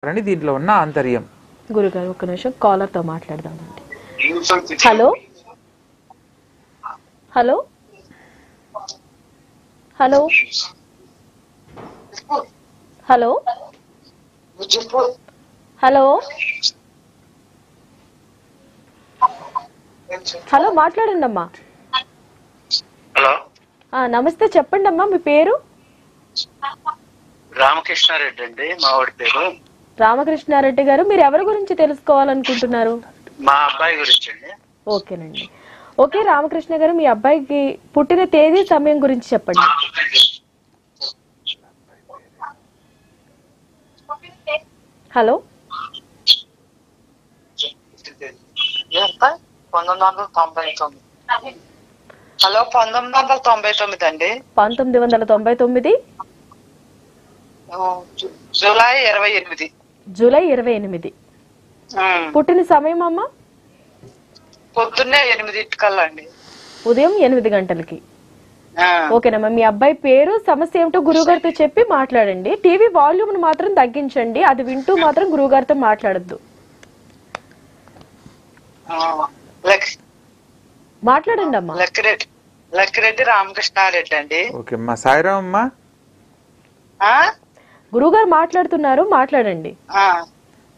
అని దీంట్లో ఉన్న ఆంతర్యం. గురుగారు ఒక నిమిషం కాలర్ తో మాట్లాడదామండి. Hello hello hello hello hello hello మాట్లాడండి అమ్మా. హలో నమస్తే, చెప్పండి అమ్మా, మీ పేరు? రామకృష్ణారెడ్డి అండి, మా వాడి పేరు. రామకృష్ణారెడ్డి గారు, మీరు ఎవరి గురించి తెలుసుకోవాలనుకుంటున్నారు? మా అబ్బాయి గురించి అండి. ఓకేనండి. ఓకే రామకృష్ణ గారు, మీ అబ్బాయికి పుట్టిన తేదీ సమయం గురించి చెప్పండి. హలో 1999. హలో 1999 అండి. 1999 జూలై 28. జూలై 28. పుట్టిన సమయం అమ్మా? పొద్దున్నే 8 కల్లా అండి, ఉదయం 8 గంటలకి. ఓకేనమ్మా, మీ అబ్బాయి పేరు, సమస్య ఏమిటో గురువుగారితో చెప్పి మాట్లాడండి. టీవీ వాల్యూమ్ ను మాత్రం తగ్గించండి, అది వింటూ మాత్రం గురువుగారితో మాట్లాడద్దు. మాట్లాడండి అమ్మా. లక్కిరెడ్డి రామకృష్ణారెడ్డి అండి. ఓకే అమ్మా, సాయిరామ్ అమ్మా. గురువుగారు మాట్లాడుతున్నారు, మాట్లాడండి.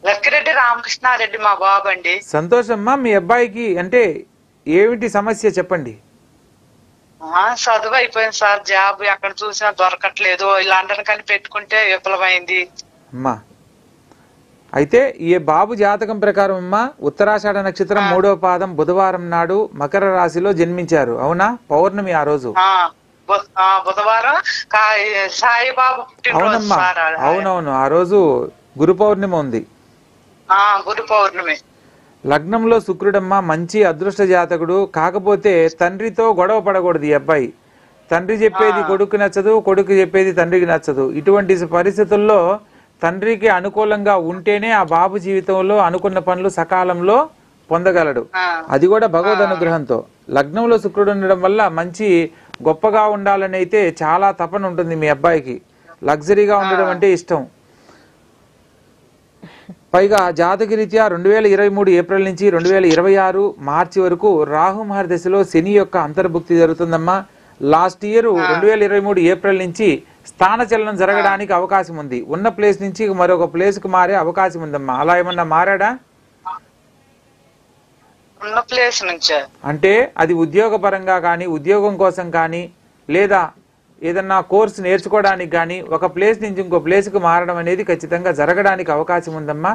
లక్కిరెడ్డి రామకృష్ణారెడ్డి మా బాబు అండి. సంతోషమ్మా. మీ అబ్బాయికి అంటే ఏమిటి సమస్య చెప్పండి. చదువు అయిపోయింది సార్, జాబ్ ఎక్కడ చూసినా దొరకట్లేదు, లండన్ కని పెట్టుకుంటే విఫలమైంది. అమ్మా అయితే ఈ బాబు జాతకం ప్రకారం అమ్మా ఉత్తరాషాఢ నక్షత్రం 3వ పాదం బుధవారం నాడు మకర రాశిలో జన్మించారు, అవునా? పౌర్ణమి ఆ రోజు. బుధవారం సాయిబాబు అవునమ్మా, అవునవును, ఆ రోజు గురు పౌర్ణమి ఉంది. గురు పౌర్ణమి. లగ్నంలో శుక్రుడమ్మ, మంచి అదృష్ట జాతకుడు. కాకపోతే తండ్రితో గొడవ పడకూడదు ఈ అబ్బాయి. తండ్రి చెప్పేది కొడుకు నచ్చదు, కొడుకు చెప్పేది తండ్రికి నచ్చదు. ఇటువంటి పరిస్థితుల్లో తండ్రికి అనుకూలంగా ఉంటేనే ఆ బాబు జీవితంలో అనుకున్న పనులు సకాలంలో పొందగలడు, అది కూడా భగవద్ అనుగ్రహంతో. లగ్నంలో శుక్రుడు ఉండడం వల్ల మంచి గొప్పగా ఉండాలని అయితే చాలా తపన ఉంటుంది మీ అబ్బాయికి. లగ్జరీగా ఉండడం అంటే ఇష్టం. పైగా జాతకరీత్యా 2023 ఏప్రిల్ నుంచి 2026 మార్చి వరకు రాహు మహర్దశలో శని యొక్క అంతర్భుక్తి జరుగుతుందమ్మా. లాస్ట్ ఇయర్ 2023 ఏప్రిల్ నుంచి స్థానచలనం జరగడానికి అవకాశం ఉంది. ఉన్న ప్లేస్ నుంచి మరొక ప్లేస్ కు మారే అవకాశం ఉందమ్మా. అలా ఏమన్నా మారాడా? ఉన్న ప్లేస్ నుంచే అంటే అది ఉద్యోగ పరంగా కానీ, ఉద్యోగం కోసం కానీ, లేదా ఏదన్నా కోర్సు నేర్చుకోవడానికి కానీ ఒక ప్లేస్ నుంచి ఇంకో ప్లేస్ కు మారడం అనేది ఖచ్చితంగా జరగడానికి అవకాశం ఉందమ్మా.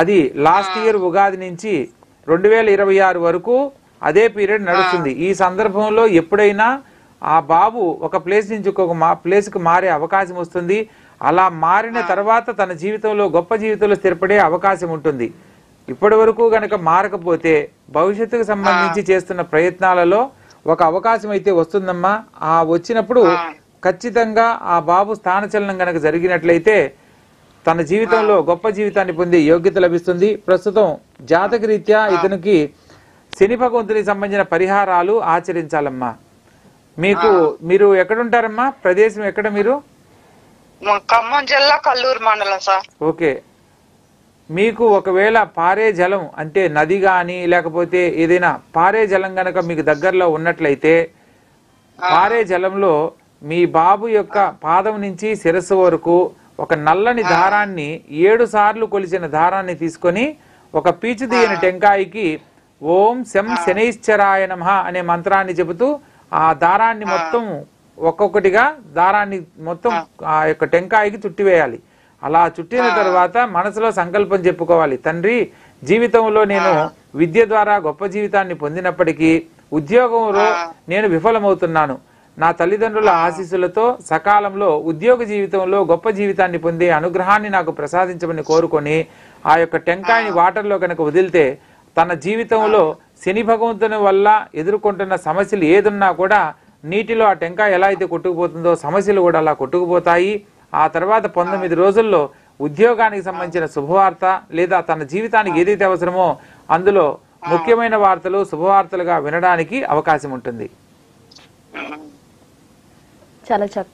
అది లాస్ట్ ఇయర్ ఉగాది నుంచి 2026 వరకు అదే పీరియడ్ నడుస్తుంది. ఈ సందర్భంలో ఎప్పుడైనా ఆ బాబు ఒక ప్లేస్ నుంచి ఇంకొక ప్లేస్ కు మారే అవకాశం వస్తుంది. అలా మారిన తర్వాత తన జీవితంలో గొప్ప జీవితంలో స్థిరపడే అవకాశం ఉంటుంది. ఇప్పటి వరకు గనక మారకపోతే భవిష్యత్తుకు సంబంధించి చేస్తున్న ప్రయత్నాలలో ఒక అవకాశం అయితే వస్తుందమ్మా. ఆ వచ్చినప్పుడు ఖచ్చితంగా ఆ బాబు స్థానచలనం గనక జరిగినట్లయితే తన జీవితంలో గొప్ప జీవితాన్ని పొందే యోగ్యత లభిస్తుంది. ప్రస్తుతం జాతకరీత్యా ఇతనికి శని భగవంతునికి సంబంధించిన పరిహారాలు ఆచరించాలమ్మా. మీరు ఎక్కడుంటారమ్మా? ప్రదేశం ఎక్కడ మీరు? ఖమ్మం జిల్లా కల్లూరు మండలం సార్. ఓకే, మీకు ఒకవేళ పారే జలం అంటే నది గాని లేకపోతే ఏదైనా పారే జలం గనక మీకు దగ్గరలో ఉన్నట్లయితే పారే జలంలో మీ బాబు యొక్క పాదం నుంచి శిరస్సు వరకు ఒక నల్లని దారాన్ని 7 సార్లు కొలిచిన దారాన్ని తీసుకొని ఒక పీచు తీయని టెంకాయకి ఓం శం శనైశ్చరాయ నమః అనే మంత్రాన్ని చెబుతూ ఆ దారాన్ని మొత్తం ఒక్కొక్కటిగా దారాన్ని మొత్తం ఆ యొక్క టెంకాయకి చుట్టివేయాలి. అలా చుట్టిన తర్వాత మనసులో సంకల్పం చెప్పుకోవాలి, తండ్రి జీవితంలో నేను విద్య ద్వారా గొప్ప జీవితాన్ని పొందినప్పటికీ ఉద్యోగంలో నేను విఫలమవుతున్నాను. నా తల్లిదండ్రుల ఆశీస్సులతో సకాలంలో ఉద్యోగ జీవితంలో గొప్ప జీవితాన్ని పొందే అనుగ్రహాన్ని నాకు ప్రసాదించమని కోరుకొని ఆ యొక్క టెంకాయని వాటర్లో కనుక వదిలితే తన జీవితంలో శని భగవంతుని వల్ల ఎదుర్కొంటున్న సమస్యలు ఏదున్నా కూడా నీటిలో ఆ టెంకాయ ఎలా అయితే కొట్టుకుపోతుందో సమస్యలు కూడా అలా కొట్టుకుపోతాయి. ఆ తర్వాత 19 రోజుల్లో ఉద్యోగానికి సంబంధించిన శుభవార్త లేదా తన జీవితానికి ఏదైతే అవసరమో అందులో ముఖ్యమైన వార్తలు శుభవార్తలుగా వినడానికి అవకాశం ఉంటుంది. చాలా